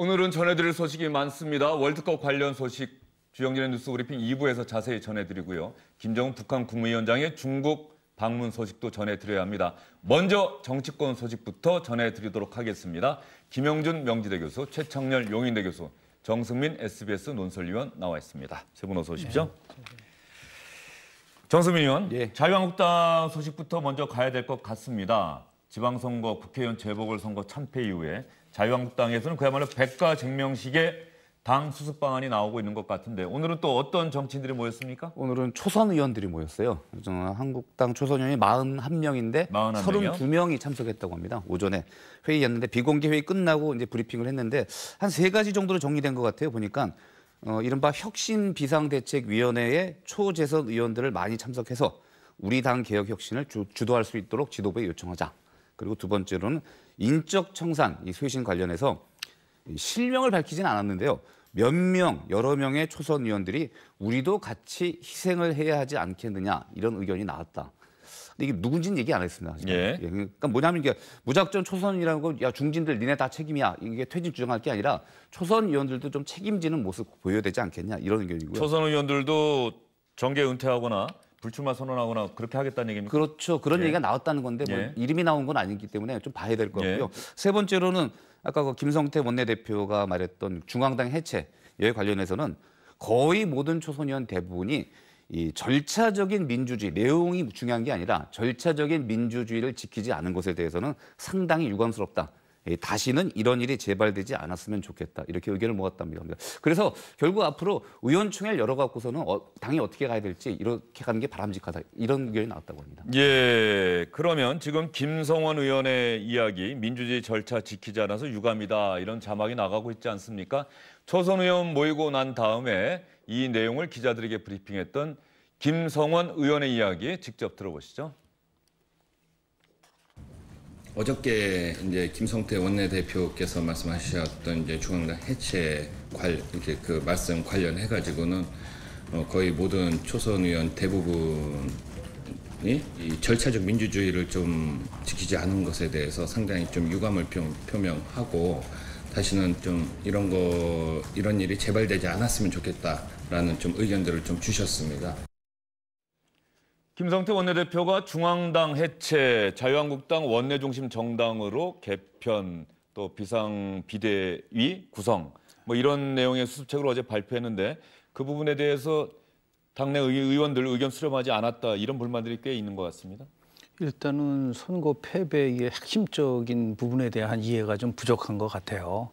오늘은 전해드릴 소식이 많습니다. 월드컵 관련 소식 주영진의 뉴스 브리핑 2부에서 자세히 전해드리고요. 김정은 북한 국무위원장의 중국 방문 소식도 전해드려야 합니다. 먼저 정치권 소식부터 전해드리도록 하겠습니다. 김영준 명지대 교수, 최창렬 용인대 교수, 정승민 SBS 논설위원 나와 있습니다. 세 분 어서 오십시오. 네. 정승민 의원, 예. 자유한국당 소식부터 먼저 가야 될 것 같습니다. 지방선거, 국회의원 재보궐선거 참패 이후에 자유한국당에서는 그야말로 백가쟁명식의 당 수습 방안이 나오고 있는 것 같은데 오늘은 또 어떤 정치인들이 모였습니까? 오늘은 초선 의원들이 모였어요. 한국당 초선 의원이 41명인데 32명이 참석했다고 합니다. 오전에 회의였는데 비공개 회의 끝나고 이제 브리핑을 했는데 한 3가지 정도로 정리된 것 같아요. 보니까 이른바 혁신 비상대책위원회의 초재선 의원들을 많이 참석해서 우리 당 개혁 혁신을 주도할 수 있도록 지도부에 요청하자. 그리고 두 번째로는 인적 청산, 이 쇄신 관련해서 실명을 밝히진 않았는데요. 몇 명, 여러 명의 초선 의원들이 우리도 같이 희생을 해야 하지 않겠느냐 이런 의견이 나왔다. 근데 이게 누군지는 얘기 안 했습니다. 예. 그러니까 뭐냐면 이게 무작정 초선이라는 거, 야 중진들 니네 다 책임이야. 이게 퇴진 주장할 게 아니라 초선 의원들도 좀 책임지는 모습 보여야 되지 않겠냐 이런 의견이고요. 초선 의원들도 정계 은퇴하거나 불출마 선언하거나 그렇게 하겠다는 얘기입니까? 그렇죠. 그런 예. 얘기가 나왔다는 건데 뭐 예. 이름이 나온 건 아니기 때문에 좀 봐야 될 것 같고요. 예. 세 번째로는 아까 그 김성태 원내대표가 말했던 중앙당 해체에 관련해서는 거의 모든 초선 의원 대부분이 이 절차적인 민주주의, 내용이 중요한 게 아니라 절차적인 민주주의를 지키지 않은 것에 대해서는 상당히 유감스럽다. 다시는 이런 일이 재발되지 않았으면 좋겠다. 이렇게 의견을 모았답니다. 그래서 결국 앞으로 의원총회를 열어갖고서는 당이 어떻게 가야 될지 이렇게 가는 게 바람직하다. 이런 의견이 나왔다고 합니다. 예, 그러면 지금 김성원 의원의 이야기, 민주주의 절차 지키지 않아서 유감이다. 이런 자막이 나가고 있지 않습니까? 초선 의원 모이고 난 다음에 이 내용을 기자들에게 브리핑했던 김성원 의원의 이야기 직접 들어보시죠. 어저께 이제 김성태 원내대표께서 말씀하셨던 이제 중앙당 해체 이제 그 말씀 관련해 가지고는 거의 모든 초선 의원 대부분이 이 절차적 민주주의를 좀 지키지 않은 것에 대해서 상당히 좀 유감을 표명하고 다시는 좀 이런 일이 재발되지 않았으면 좋겠다라는 좀 의견들을 좀 주셨습니다. 김성태 원내대표가 중앙당 해체, 자유한국당 원내중심 정당으로 개편, 또 비상비대위 구성 뭐 이런 내용의 수습책을 어제 발표했는데 그 부분에 대해서 당내 의원들 의견 수렴하지 않았다 이런 불만들이 꽤 있는 것 같습니다. 일단은 선거 패배의 핵심적인 부분에 대한 이해가 좀 부족한 것 같아요.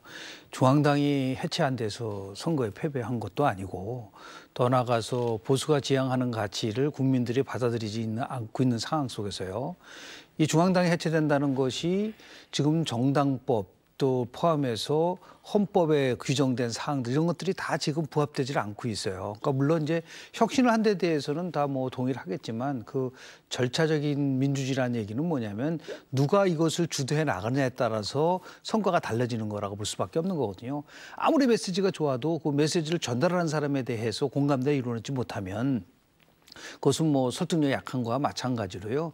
중앙당이 해체 안 돼서 선거에 패배한 것도 아니고 더 나아가서 보수가 지향하는 가치를 국민들이 받아들이지 않고 있는 상황 속에서요. 이 중앙당이 해체된다는 것이 지금 정당법 또 포함해서 헌법에 규정된 사항들 이런 것들이 다 지금 부합되지 않고 있어요. 그러니까 물론 이제 혁신을 한 데 대해서는 다 뭐 동의를 하겠지만 그 절차적인 민주주의라는 얘기는 뭐냐면 누가 이것을 주도해 나가느냐에 따라서 성과가 달라지는 거라고 볼 수밖에 없는 거거든요. 아무리 메시지가 좋아도 그 메시지를 전달하는 사람에 대해서 공감대가 이루어지지 못하면 그것은 뭐 설득력이 약한 거와 마찬가지로요.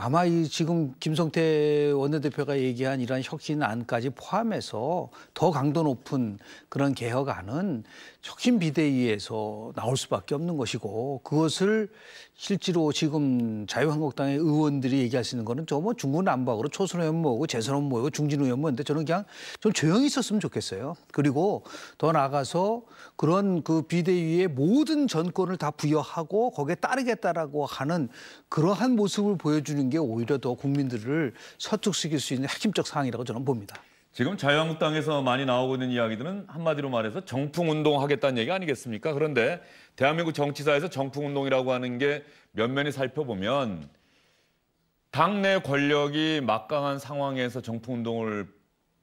아마 지금 김성태 원내대표가 얘기한 이런 혁신안까지 포함해서 더 강도 높은 그런 개혁안은 혁신비대위에서 나올 수밖에 없는 것이고 그것을 실제로 지금 자유한국당의 의원들이 얘기할 수 있는 거는 저 뭐 중구난방으로 초선 의원 모으고 재선 의원 모이고 중진 의원 모이는데 저는 그냥 좀 조용히 있었으면 좋겠어요. 그리고 더 나아가서 그런 그 비대위의 모든 전권을 다 부여하고 거기에 따르겠다라고 하는 그러한 모습을 보여주는 게 오히려 더 국민들을 설득시킬 수 있는 핵심적 사항이라고 저는 봅니다. 지금 자유한국당에서 많이 나오고 있는 이야기들은 한마디로 말해서 정풍운동 하겠다는 얘기 아니겠습니까? 그런데 대한민국 정치사에서 정풍운동이라고 하는 게 면면히 살펴보면 당내 권력이 막강한 상황에서 정풍운동을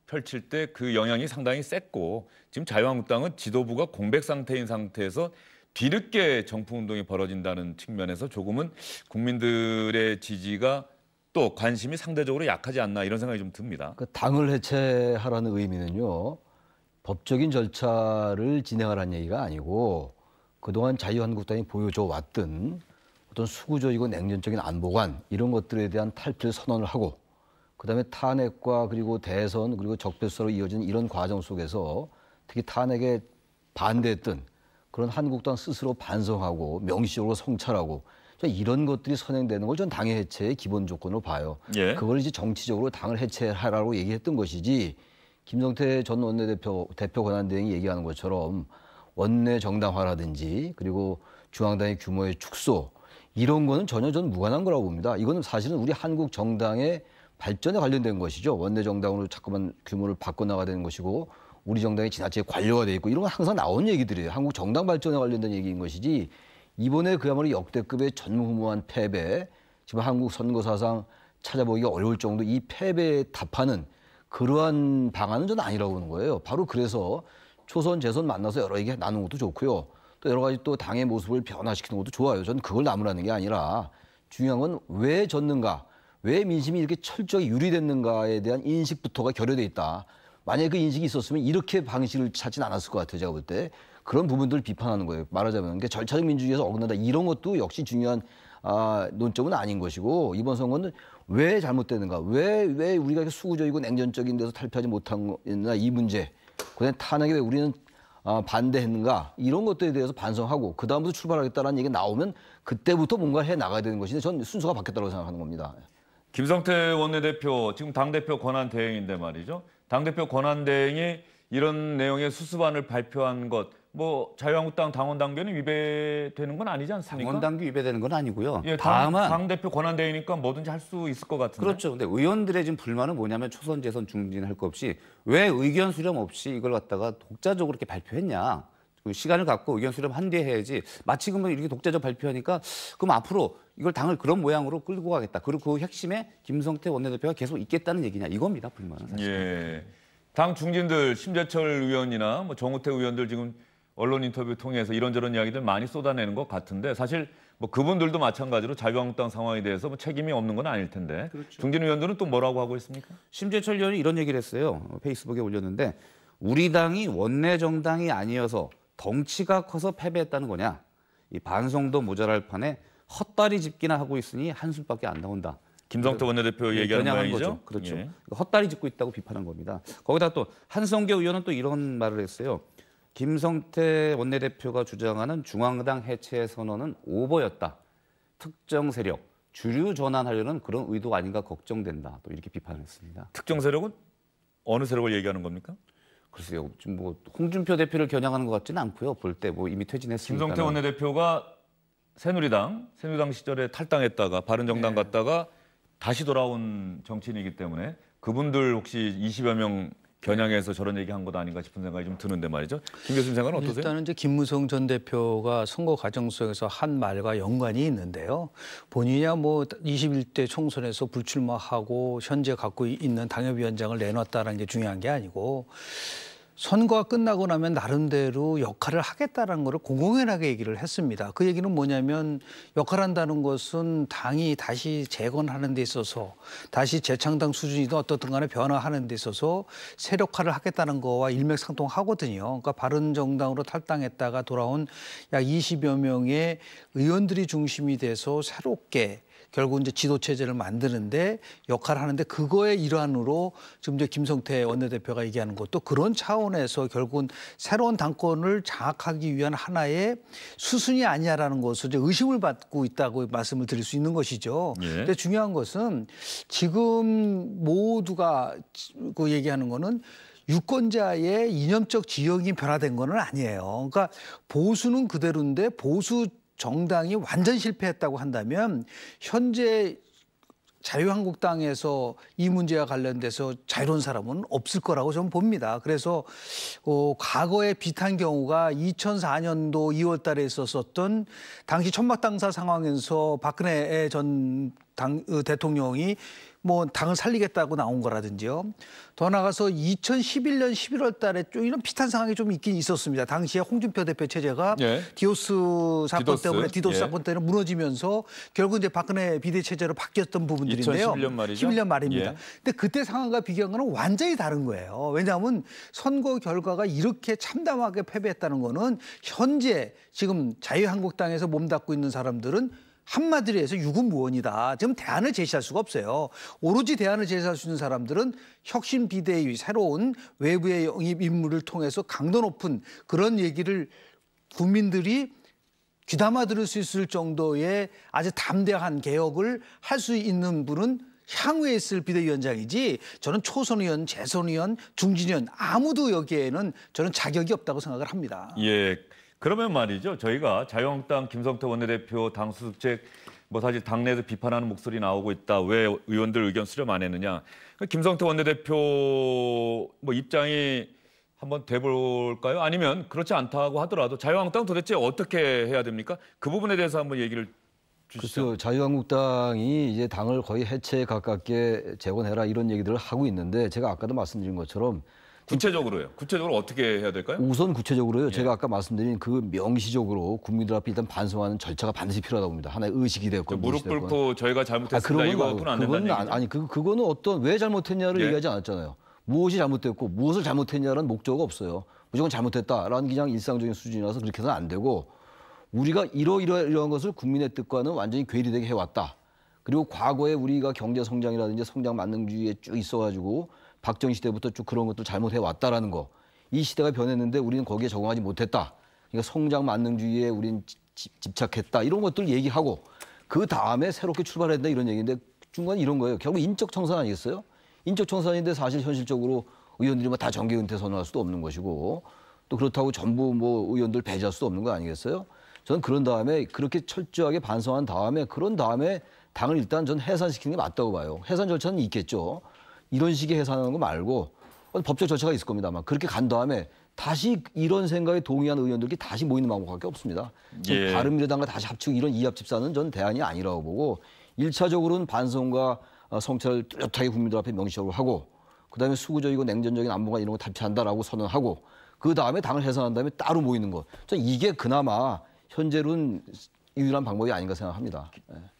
펼칠 때 그 영향이 상당히 셌고 지금 자유한국당은 지도부가 공백 상태인 상태에서 뒤늦게 정풍운동이 벌어진다는 측면에서 조금은 국민들의 지지가 또 관심이 상대적으로 약하지 않나 이런 생각이 좀 듭니다. 그 당을 해체하라는 의미는요. 법적인 절차를 진행하라는 얘기가 아니고 그동안 자유한국당이 보여줘 왔던 어떤 수구적이고 냉전적인 안보관 이런 것들에 대한 탈피를 선언을 하고 그다음에 탄핵과 그리고 대선 그리고 적폐수사로 이어진 이런 과정 속에서 특히 탄핵에 반대했던 그런 한국당 스스로 반성하고 명시적으로 성찰하고 이런 것들이 선행되는 걸 전 당의 해체의 기본 조건으로 봐요. 예. 그걸 이제 정치적으로 당을 해체하라고 얘기했던 것이지 김성태 전 원내대표 권한대행이 얘기하는 것처럼 원내 정당화라든지 그리고 중앙당의 규모의 축소 이런 거는 전혀 전 무관한 거라고 봅니다. 이거는 사실은 우리 한국 정당의 발전에 관련된 것이죠. 원내 정당으로 자꾸만 규모를 바꿔나가야 되는 것이고 우리 정당이 지나치게 관료화돼 있고 이런 건 항상 나온 얘기들이에요. 한국 정당 발전에 관련된 얘기인 것이지 이번에 그야말로 역대급의 전무후무한 패배, 지금 한국 선거 사상 찾아보기가 어려울 정도 이 패배에 답하는 그러한 방안은 저는 아니라고 보는 거예요. 바로 그래서 초선, 재선 만나서 여러 얘기 나누는 것도 좋고요. 또 여러 가지 또 당의 모습을 변화시키는 것도 좋아요. 저는 그걸 나무라는 게 아니라 중요한 건 왜 졌는가, 왜 민심이 이렇게 철저히 유리됐는가에 대한 인식부터가 결여돼 있다. 만약에 그 인식이 있었으면 이렇게 방식을 찾진 않았을 것 같아요. 제가 볼 때. 그런 부분들을 비판하는 거예요. 말하자면 그러니까 절차적 민주주의에서 어긋난다. 이런 것도 역시 중요한 논점은 아닌 것이고 이번 선거는 왜 잘못되는가. 왜 우리가 이렇게 수구적이고 냉전적인 데서 탈피하지 못한 거나 이 문제. 그다음에 탄핵에 왜 우리는 반대했는가. 이런 것들에 대해서 반성하고 그다음부터 출발하겠다는 얘기가 나오면 그때부터 뭔가 해나가야 되는 것인데 전 순서가 바뀌었다고 생각하는 겁니다. 김성태 원내대표 지금 당대표 권한대행인데 말이죠. 당대표 권한대행이 이런 내용의 수습안을 발표한 것, 뭐 자유한국당 당원 당규는 위배되는 건 아니지 않습니까? 당원 당규 위배되는 건 아니고요. 예, 다만 당대표 권한대행이니까 뭐든지 할 수 있을 것 같은데. 그렇죠. 근데 의원들의 지금 불만은 뭐냐면 초선, 재선, 중진할 거 없이 왜 의견 수렴 없이 이걸 갖다가 독자적으로 이렇게 발표했냐. 시간을 갖고 의견 수렴 한 뒤에 해야지. 마치 그러면 이렇게 독자적 발표하니까 그럼 앞으로 이걸 당을 그런 모양으로 끌고 가겠다. 그리고 그 핵심에 김성태 원내대표가 계속 있겠다는 얘기냐. 이겁니다. 불만은 사실. 예. 당 중진들 심재철 의원이나 뭐 정우택 의원들 지금 언론 인터뷰 통해서 이런저런 이야기들 많이 쏟아내는 것 같은데 사실 뭐 그분들도 마찬가지로 자유한국당 상황에 대해서 뭐 책임이 없는 건 아닐 텐데 그렇죠. 중진 의원들은 또 뭐라고 하고 있습니까? 심재철 의원이 이런 얘기를 했어요. 페이스북에 올렸는데 우리 당이 원내 정당이 아니어서 덩치가 커서 패배했다는 거냐. 이 반성도 모자랄 판에 헛다리 짚기나 하고 있으니 한숨밖에 안 나온다. 김성태 원내대표 얘기하는 모양이죠? 거죠. 그렇죠. 예. 헛다리 짚고 있다고 비판한 겁니다. 거기다 또 한성교 의원은 또 이런 말을 했어요. 김성태 원내대표가 주장하는 중앙당 해체 선언은 오버였다. 특정 세력, 주류 전환하려는 그런 의도 아닌가 걱정된다. 또 이렇게 비판을 했습니다. 특정 세력은 어느 세력을 얘기하는 겁니까? 글쎄요. 지금 뭐 홍준표 대표를 겨냥하는 것 같지는 않고요. 볼 때 뭐 이미 퇴진했으니까. 김성태 원내대표가 새누리당 시절에 탈당했다가 바른정당 갔다가 다시 돌아온 정치인이기 때문에 그분들 혹시 20여 명 겨냥해서 저런 얘기한 것 아닌가 싶은 생각이 좀 드는데 말이죠. 김 교수님 생각은 어떠세요? 일단은 이제 김무성 전 대표가 선거 과정 속에서 한 말과 연관이 있는데요. 본인이야 뭐 21대 총선에서 불출마하고 현재 갖고 있는 당협위원장을 내놨다는 게 중요한 게 아니고 선거가 끝나고 나면 나름대로 역할을 하겠다는 것을 공공연하게 얘기를 했습니다. 그 얘기는 뭐냐면 역할한다는 것은 당이 다시 재건하는 데 있어서 다시 재창당 수준이든 어떻든 간에 변화하는 데 있어서 세력화를 하겠다는 거와 일맥상통하거든요. 그러니까 바른정당으로 탈당했다가 돌아온 약 20여 명의 의원들이 중심이 돼서 새롭게 결국 이제 지도 체제를 만드는데 역할을 하는데 그거의 일환으로 지금 이제 김성태 원내대표가 얘기하는 것도 그런 차원에서 결국은 새로운 당권을 장악하기 위한 하나의 수순이 아니냐라는 것을 이제 의심을 받고 있다고 말씀을 드릴 수 있는 것이죠. 예. 근데 중요한 것은 지금 모두가 그 얘기하는 거는 유권자의 이념적 지형이 변화된 건 아니에요. 그러니까 보수는 그대로인데 보수 정당이 완전 실패했다고 한다면 현재 자유한국당에서 이 문제와 관련돼서 자유로운 사람은 없을 거라고 저는 봅니다. 그래서 과거에 비슷한 경우가 2004년도 2월 달에 있었던 당시 천막당사 상황에서 박근혜 전 대통령이 뭐 당을 살리겠다고 나온 거라든지요. 더 나가서 2011년 11월 달에 좀 이런 비슷한 상황이 좀 있긴 있었습니다. 당시에 홍준표 대표 체제가 예. 디도스 사건 때문에 예. 사건 때문에 무너지면서 결국 이제 박근혜 비대 체제로 바뀌었던 부분들인데요. 2011년 말이죠. 11년 말입니다. 예. 근데 그때 상황과 비교한 거는 완전히 다른 거예요. 왜냐하면 선거 결과가 이렇게 참담하게 패배했다는 거는 현재 지금 자유한국당에서 몸담고 있는 사람들은 한마디로 해서 유구무원이다. 지금 대안을 제시할 수가 없어요. 오로지 대안을 제시할 수 있는 사람들은 혁신 비대위 새로운 외부의 영입 인물을 통해서 강도 높은 그런 얘기를 국민들이 귀담아 들을 수 있을 정도의 아주 담대한 개혁을 할 수 있는 분은 향후에 있을 비대위원장이지 저는 초선 의원, 재선 의원, 중진 의원 아무도 여기에는 저는 자격이 없다고 생각을 합니다. 예. 그러면 말이죠. 저희가 자유한국당 김성태 원내대표 당 수습책 뭐 사실 당내에서 비판하는 목소리 나오고 있다. 왜 의원들 의견 수렴 안 했느냐. 김성태 원내대표 뭐 입장이 한번 돼볼까요? 아니면 그렇지 않다고 하더라도 자유한국당 도대체 어떻게 해야 됩니까? 그 부분에 대해서 한번 얘기를 주시죠. 그래서 자유한국당이 이제 당을 거의 해체에 가깝게 재건해라 이런 얘기들을 하고 있는데 제가 아까도 말씀드린 것처럼 구체적으로요. 구체적으로 어떻게 해야 될까요? 우선 구체적으로요. 예. 제가 아까 말씀드린 그 명시적으로 국민들 앞에 일단 반성하는 절차가 반드시 필요하다고 봅니다. 하나의 의식이 됐건 무릎 꿇고 저희가 잘못했습니다. 이거는 안 된다는 얘기죠. 아니 그거는 어떤 왜 잘못했냐를 예. 얘기하지 않았잖아요. 무엇이 잘못됐고 무엇을 잘못했냐라는 목적어가 없어요. 무조건 잘못했다라는 그냥 일상적인 수준이라서 그렇게 해서는 안 되고 우리가 이러한 것을 국민의 뜻과는 완전히 괴리되게 해왔다. 그리고 과거에 우리가 경제 성장이라든지 성장 만능주의에 쭉 있어가지고 박정희 시대부터 쭉 그런 것도 잘못해왔다라는 거. 이 시대가 변했는데 우리는 거기에 적응하지 못했다. 그러니까 성장 만능주의에 우리는 집착했다. 이런 것들 얘기하고 그 다음에 새롭게 출발했다 이런 얘기인데 중간에 이런 거예요. 결국 인적 청산 아니겠어요? 인적 청산인데 사실 현실적으로 의원들이 뭐 다 정계 은퇴 선언할 수도 없는 것이고 또 그렇다고 전부 뭐 의원들 배제할 수도 없는 거 아니겠어요? 저는 그런 다음에 그렇게 철저하게 반성한 다음에 그런 다음에 당을 일단 전 해산시키는 게 맞다고 봐요. 해산 절차는 있겠죠. 이런 식의 해산하는 거 말고 법적 절차가 있을 겁니다. 아마 그렇게 간 다음에 다시 이런 생각에 동의한 의원들이 다시 모이는 방법밖에 없습니다. 예. 바른미래당과 다시 합치고 이런 이합집산은 전 대안이 아니라고 보고 1차적으로는 반성과 성찰을 뚜렷하게 국민들 앞에 명시적으로 하고 그다음에 수구적이고 냉전적인 안보가 이런 거 탈피한다라고 선언하고 그다음에 당을 해산한 다음에 따로 모이는 것. 저는 이게 그나마 현재로는 유일한 방법이 아닌가 생각합니다.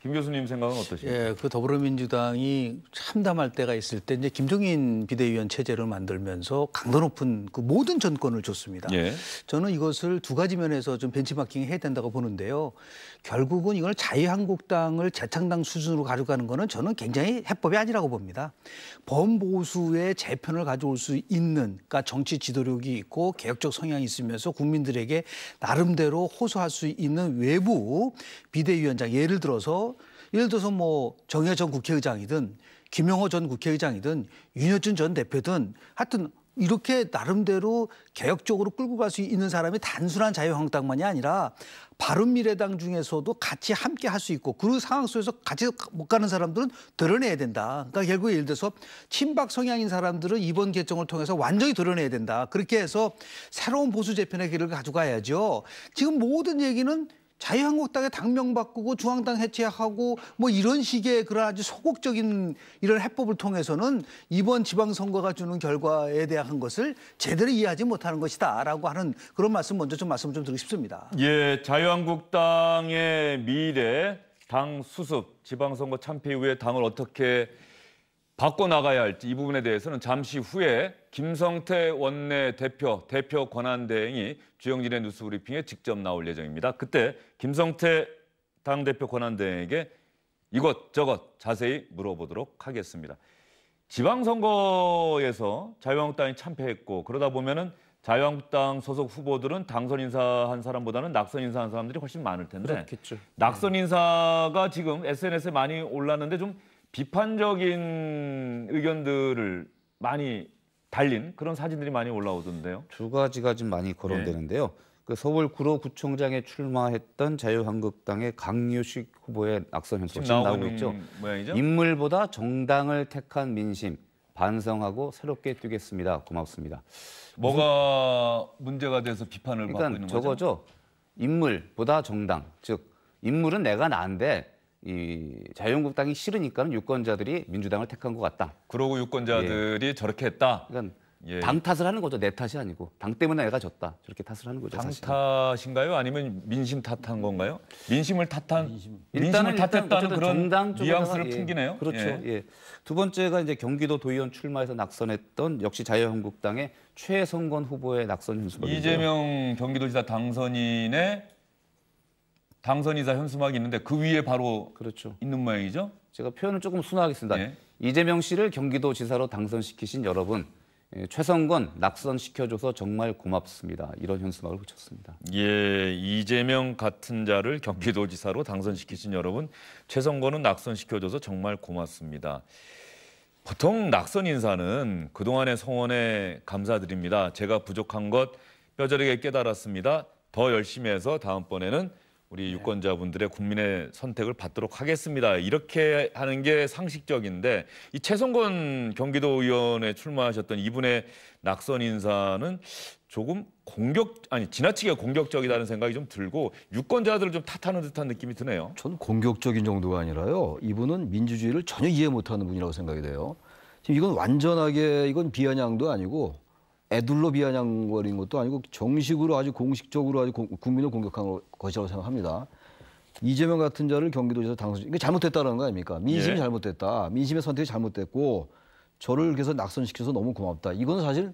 김 교수님 생각은 어떠십니까? 예, 그 더불어민주당이 참담할 때가 있을 때 이제 김종인 비대위원 체제를 만들면서 강도 높은 그 모든 전권을 줬습니다. 예. 저는 이것을 두 가지 면에서 좀 벤치마킹 해야 된다고 보는데요. 결국은 이걸 자유한국당을 재창당 수준으로 가져가는 거는 저는 굉장히 해법이 아니라고 봅니다. 범보수의 재편을 가져올 수 있는, 그러니까 정치 지도력이 있고 개혁적 성향이 있으면서 국민들에게 나름대로 호소할 수 있는 외부 비대위원장, 예를 들어서 뭐 정의화 전 국회의장이든 김영호 전 국회의장이든 윤여준 전 대표든 하여튼 이렇게 나름대로 개혁적으로 끌고 갈 수 있는 사람이 단순한 자유한국당만이 아니라 바른미래당 중에서도 같이 함께 할 수 있고 그 상황 속에서 같이 못 가는 사람들은 드러내야 된다. 그러니까 결국 예를 들어서 친박 성향인 사람들은 이번 개정을 통해서 완전히 드러내야 된다. 그렇게 해서 새로운 보수 재편의 길을 가져가야죠. 지금 모든 얘기는 자유한국당의 당명 바꾸고 중앙당 해체하고 뭐 이런 식의 그런 아주 소극적인 이런 해법을 통해서는 이번 지방선거가 주는 결과에 대한 것을 제대로 이해하지 못하는 것이다라고 하는 그런 말씀 먼저 좀 말씀 좀 드리고 싶습니다. 예, 자유한국당의 미래, 당 수습, 지방선거 참패 이후에 당을 어떻게 바꿔나가야 할지 이 부분에 대해서는 잠시 후에 김성태 원내대표, 대표 권한대행이 주영진의 뉴스브리핑에 직접 나올 예정입니다. 그때 김성태 당대표 권한대행에게 이것저것 자세히 물어보도록 하겠습니다. 지방선거에서 자유한국당이 참패했고 그러다 보면은 자유한국당 소속 후보들은 당선 인사한 사람보다는 낙선 인사한 사람들이 훨씬 많을 텐데 그렇겠죠. 낙선 인사가 지금 SNS에 많이 올랐는데 좀 비판적인 의견들을 많이 달린 그런 사진들이 많이 올라오던데요. 두 가지가 좀 많이 거론되는데요. 그 서울 구로구청장에 출마했던 자유한국당의 강유식 후보의 낙선 현수가 지금 나오고 있죠. 모양이죠? 인물보다 정당을 택한 민심 반성하고 새롭게 뛰겠습니다. 고맙습니다. 뭐가 문제가 돼서 비판을 받고 있는 거죠? 저거죠. 인물보다 정당. 즉 인물은 내가 나은데 이 자유한국당이 싫으니까는 유권자들이 민주당을 택한 것 같다. 그러고 유권자들이 저렇게 했다. 그러니까 예. 당 탓을 하는 거죠. 내 탓이 아니고 당 때문에 내가 졌다. 저렇게 탓을 하는 거죠. 당 사실. 탓인가요? 아니면 민심 탓한 건가요? 민심을 탓했다는 일단 그런 정당 뉘앙스를 쪽에다가, 풍기네요. 그렇죠. 예. 예. 두 번째가 이제 경기도 도의원 출마해서 낙선했던 역시 자유한국당의 최성건 후보의 낙선 현수막이죠. 이재명 경기도지사 당선인의 당선 인사 현수막이 있는데 그 위에 바로 그렇죠. 있는 모양이죠? 제가 표현을 조금 순화하겠습니다. 예. 이재명 씨를 경기도지사로 당선시키신 여러분, 최성건 낙선시켜줘서 정말 고맙습니다. 이런 현수막을 붙였습니다. 예, 이재명 같은 자를 경기도지사로 당선시키신 여러분, 최성건은 낙선시켜줘서 정말 고맙습니다. 보통 낙선 인사는 그동안의 성원에 감사드립니다. 제가 부족한 것 뼈저리게 깨달았습니다. 더 열심히 해서 다음번에는 우리 유권자분들의 국민의 선택을 받도록 하겠습니다. 이렇게 하는 게 상식적인데 이 최성건 경기도의원에 출마하셨던 이분의 낙선 인사는 조금 지나치게 공격적이라는 생각이 좀 들고 유권자들을 좀 탓하는 듯한 느낌이 드네요. 전 공격적인 정도가 아니라요. 이분은 민주주의를 전혀 이해 못하는 분이라고 생각이 돼요. 지금 이건 완전하게 이건 비아냥도 아니고 애둘러 비아냥거린 것도 아니고 정식으로 아주 공식적으로 아주 국민을 공격한 것이라고 생각합니다. 이재명 같은 자를 경기도지사 당선, 이게 잘못됐다는 거 아닙니까? 민심이 잘못됐다. 민심의 선택이 잘못됐고 저를 그래서 낙선시켜서 너무 고맙다. 이건 사실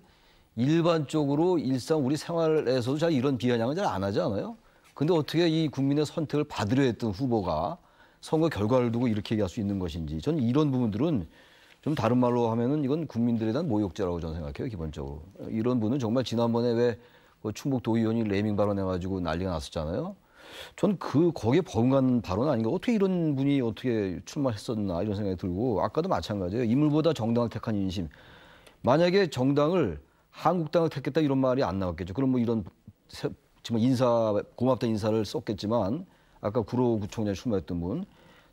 일반적으로 일상 우리 생활에서도 잘 이런 비아냥은 잘 안 하지 않아요? 근데 어떻게 이 국민의 선택을 받으려 했던 후보가 선거 결과를 두고 이렇게 얘기할 수 있는 것인지 저는 이런 부분들은 좀 다른 말로 하면은 이건 국민들에 대한 모욕죄라고 저는 생각해요, 기본적으로. 이런 분은 정말 지난번에 왜 충북도의원이 레밍 발언해가지고 난리가 났었잖아요. 전 거기에 버금가는 발언 아닌가. 어떻게 이런 분이 어떻게 출마했었나 이런 생각이 들고 아까도 마찬가지예요. 인물보다 정당을 택한 인심. 만약에 정당을 한국당을 택했다 이런 말이 안 나왔겠죠. 그럼 뭐 이런 정말 고맙다 인사를 썼겠지만 아까 구로 구청장에 출마했던 분.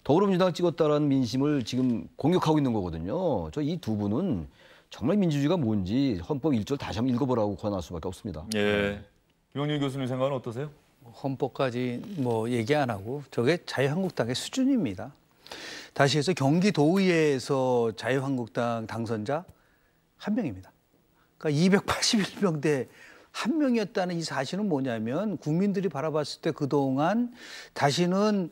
더불어민주당 찍었다라는 민심을 지금 공격하고 있는 거거든요. 저 이 두 분은 정말 민주주의가 뭔지 헌법 1절 다시 한번 읽어보라고 권할 수밖에 없습니다. 예, 김영준 교수님 생각은 어떠세요? 헌법까지 뭐 얘기 안 하고 저게 자유한국당의 수준입니다. 다시 해서 경기도의회에서 자유한국당 당선자 한 명입니다. 그러니까 281명대 한 명이었다는 이 사실은 뭐냐면 국민들이 바라봤을 때 그동안 다시는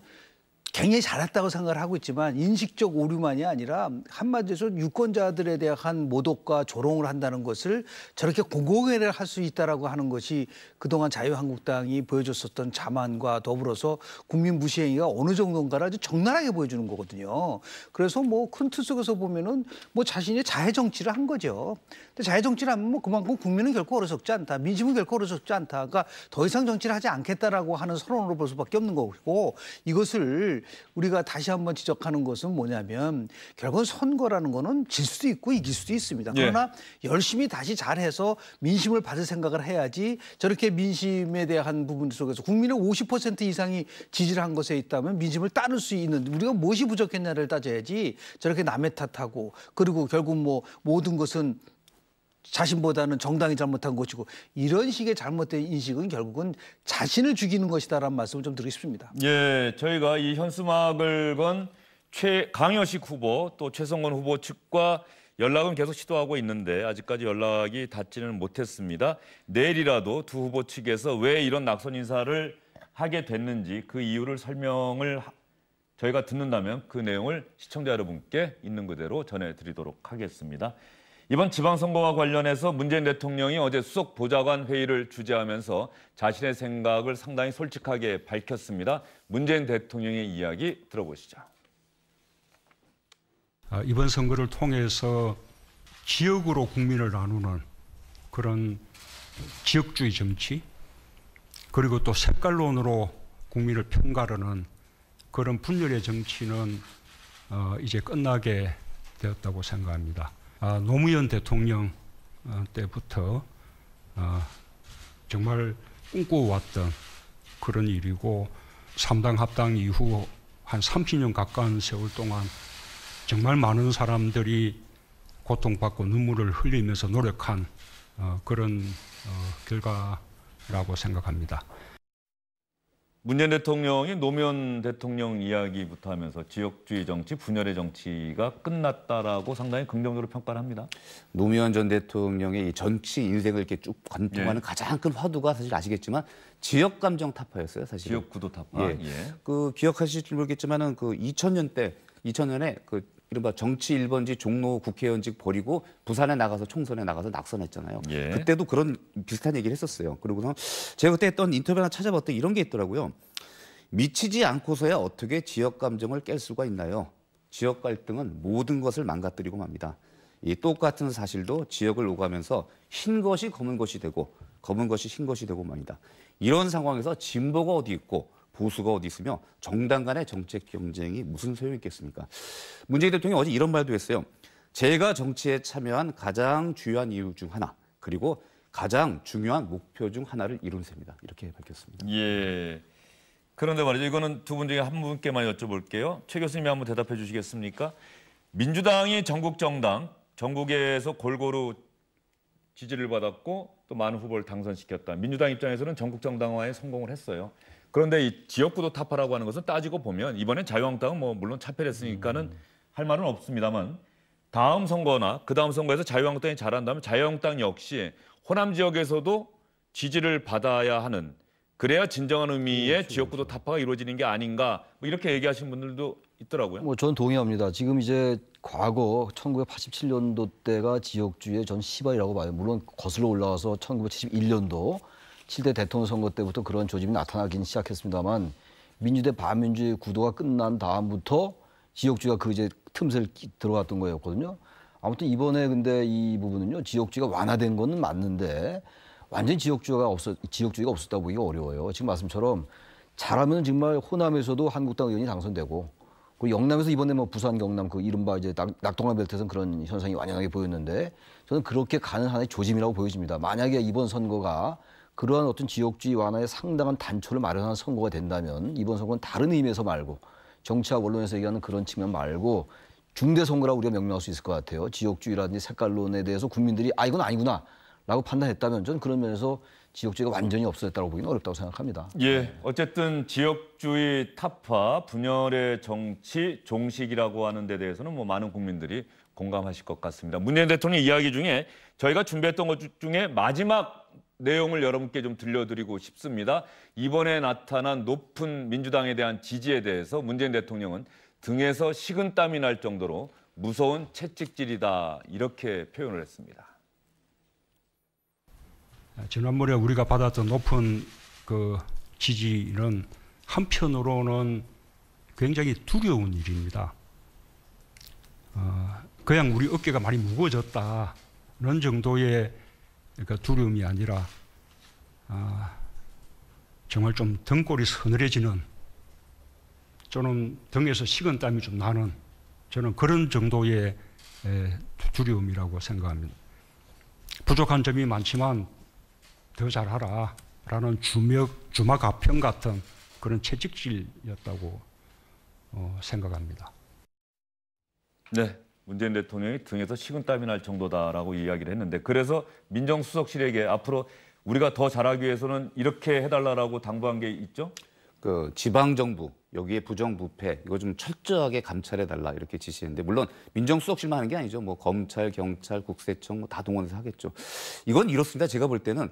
굉장히 잘했다고 생각을 하고 있지만 인식적 오류만이 아니라 한마디로 해서 유권자들에 대한 모독과 조롱을 한다는 것을 저렇게 공공연히 할 수 있다라고 하는 것이 그동안 자유한국당이 보여줬었던 자만과 더불어서 국민 무시 행위가 어느 정도인가를 아주 적나라하게 보여주는 거거든요. 그래서 뭐 큰 틀 속에서 보면은 뭐 자신이 자해 정치를 한 거죠. 근데 자해 정치를 하면 뭐 그만큼 국민은 결코 어리석지 않다. 민심은 결코 어리석지 않다. 그러니까 더 이상 정치를 하지 않겠다라고 하는 선언으로 볼 수밖에 없는 거고 이것을 우리가 다시 한번 지적하는 것은 뭐냐면 결국은 선거라는 거는 질 수도 있고 이길 수도 있습니다. 그러나 열심히 다시 잘해서 민심을 받을 생각을 해야지 저렇게 민심에 대한 부분 속에서 국민의 50% 이상이 지지를 한 것에 있다면 민심을 따를 수 있는 우리가 무엇이 부족했냐를 따져야지 저렇게 남의 탓하고 그리고 결국 뭐 모든 것은 자신보다는 정당이 잘못한 것이고 이런 식의 잘못된 인식은 결국은 자신을 죽이는 것이다라는 말씀을 좀 드리고 싶습니다. 예, 저희가 이 현수막을 건 강효식 후보 또 최성건 후보 측과 연락은 계속 시도하고 있는데 아직까지 연락이 닿지는 못했습니다. 내일이라도 두 후보 측에서 왜 이런 낙선 인사를 하게 됐는지 그 이유를 설명을 저희가 듣는다면 그 내용을 시청자 여러분께 있는 그대로 전해드리도록 하겠습니다. 이번 지방선거와 관련해서 문재인 대통령이 어제 수석 보좌관 회의를 주재하면서 자신의 생각을 상당히 솔직하게 밝혔습니다. 문재인 대통령의 이야기 들어보시죠. 이번 선거를 통해서 지역으로 국민을 나누는 그런 지역주의 정치 그리고 또 색깔론으로 국민을 편가르는 그런 분열의 정치는 이제 끝나게 되었다고 생각합니다. 노무현 대통령 때부터 정말 꿈꿔왔던 그런 일이고 3당 합당 이후 한 30년 가까운 세월 동안 정말 많은 사람들이 고통받고 눈물을 흘리면서 노력한 그런 결과라고 생각합니다. 문재인 대통령이 노무현 대통령 이야기부터 하면서 지역주의 정치, 분열의 정치가 끝났다라고 상당히 긍정적으로 평가를 합니다. 노무현 전 대통령의 이 정치 인생을 이렇게 쭉 관통하는 가장 큰 화두가 사실 아시겠지만 지역 감정 타파였어요, 사실. 지역 구도 타파. 그 기억하실지 모르겠지만은 그 2000년에 그 이른바 정치 1번지 종로 국회의원직 버리고 부산에 나가서 총선에 나가서 낙선했잖아요. 그때도 그런 비슷한 얘기를 했었어요. 그리고서 제가 그때 했던 인터뷰 하나 찾아봤더니 이런 게 있더라고요. 미치지 않고서야 어떻게 지역 감정을 깰 수가 있나요? 지역 갈등은 모든 것을 망가뜨리고 맙니다. 이 똑같은 사실도 지역을 오가면서 흰 것이 검은 것이 되고 검은 것이 흰 것이 되고 맙니다. 이런 상황에서 진보가 어디 있고 보수가 어디 있으며 정당 간의 정책 경쟁이 무슨 소용이 있겠습니까? 문재인 대통령이 어제 이런 말도 했어요. 제가 정치에 참여한 가장 주요한 이유 중 하나, 그리고 가장 중요한 목표 중 하나를 이룬 셈이다. 이렇게 밝혔습니다. 예. 그런데 말이죠. 이거는 두 분 중에 한 분께만 여쭤볼게요. 최 교수님이 한번 대답해 주시겠습니까? 민주당이 전국 정당, 전국에서 골고루 지지를 받았고 또 많은 후보를 당선시켰다. 민주당 입장에서는 전국 정당화에 성공을 했어요. 그런데 이 지역구도 타파라고 하는 것은 따지고 보면 이번엔 자유한국당은 뭐 물론 차패했으니까는 할 말은 없습니다만 다음 선거나 그 다음 선거에서 자유한국당이 잘한다면 자유한국당 역시 호남 지역에서도 지지를 받아야 하는, 그래야 진정한 의미의 지역구도 타파가 이루어지는 게 아닌가, 뭐 이렇게 얘기하시는 분들도 있더라고요. 뭐 전 동의합니다. 지금 이제 과거 1987년도 때가 지역주의 전 시발이라고 봐요. 물론 거슬러 올라와서 1971년도 7대 대통령 선거 때부터 그런 조짐이 나타나긴 시작했습니다만 민주대 반민주의 구도가 끝난 다음부터 지역주의가 그 이제 틈새를 들어갔던 거였거든요. 아무튼 이번에 근데 이 부분은요, 지역주의가 완화된 거는 맞는데 완전 지역주의가 없었다고 보기가 어려워요. 지금 말씀처럼 잘하면 정말 호남에서도 한국당 의원이 당선되고, 그리고 영남에서 이번에 뭐 부산, 경남 그 이른바 이제 낙동강 벨트에서는 그런 현상이 완연하게 보였는데 저는 그렇게 가는 하나의 조짐이라고 보여집니다. 만약에 이번 선거가 그러한 어떤 지역주의 완화에 상당한 단초를 마련한 선거가 된다면 이번 선거는 다른 의미에서 말고 정치학 언론에서 얘기하는 그런 측면 말고 중대 선거라고 우리가 명명할 수 있을 것 같아요. 지역주의라든지 색깔론에 대해서 국민들이 이건 아니구나 라고 판단했다면 저는 그런 면에서 지역주의가 완전히 없어졌다고 보기는 어렵다고 생각합니다. 예, 어쨌든 지역주의 타파, 분열의 정치, 종식이라고 하는 데 대해서는 뭐 많은 국민들이 공감하실 것 같습니다. 문재인 대통령 이야기 중에 저희가 준비했던 것 중에 마지막 내용을 여러분께 좀 들려드리고 싶습니다. 이번에 나타난 높은 민주당에 대한 지지에 대해서 문재인 대통령은 등에서 식은땀이 날 정도로 무서운 채찍질이다, 이렇게 표현을 했습니다. 지난번에 우리가 받았던 높은 그 지지는 한편으로는 굉장히 두려운 일입니다. 그냥 우리 어깨가 많이 무거워졌다는 정도의 그러니까 두려움이 아니라 정말 좀 등골이 서늘해지는, 저는 등에서 식은땀이 좀 나는 저는 그런 정도의 두려움이라고 생각합니다. 부족한 점이 많지만 더 잘하라 라는 주마가평 같은 그런 채찍질이었다고 생각합니다. 네, 문재인 대통령이 등에서 식은땀이 날 정도다라고 이야기를 했는데, 그래서 민정수석실에게 앞으로 우리가 더 잘하기 위해서는 이렇게 해달라고 당부한 게 있죠? 그 지방정부, 여기에 부정부패, 이거 좀 철저하게 감찰해달라 이렇게 지시했는데, 물론 민정수석실만 하는 게 아니죠. 뭐 검찰, 경찰, 국세청 뭐 다 동원해서 하겠죠. 이건 이렇습니다. 제가 볼 때는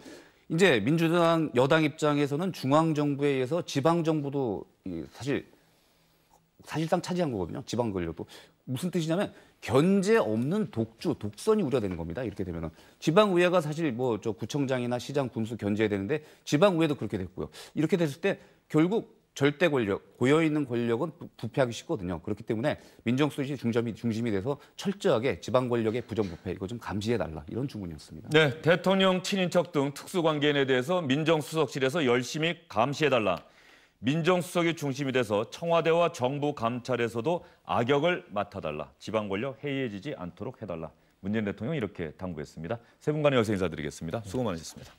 이제 민주당 여당 입장에서는 중앙정부에 의해서 지방정부도 사실상 차지한 거거든요. 지방 권력도. 무슨 뜻이냐면 견제 없는 독선이 우려되는 겁니다. 이렇게 되면은 지방의회가 사실 뭐 저 구청장이나 시장 군수 견제해야 되는데 지방의회도 그렇게 됐고요. 이렇게 됐을 때 결국 절대 권력, 고여있는 권력은 부패하기 쉽거든요. 그렇기 때문에 민정수석이 중심이 돼서 철저하게 지방 권력의 부정부패 이거 좀 감시해달라, 이런 주문이었습니다. 네, 대통령 친인척 등 특수관계인에 대해서 민정수석실에서 열심히 감시해달라. 민정수석이 중심이 돼서 청와대와 정부 감찰에서도 악역을 맡아달라. 지방 권력 해이해지지 않도록 해달라. 문재인 대통령 이렇게 당부했습니다. 세 분간의 여기서 인사드리겠습니다. 수고 많으셨습니다.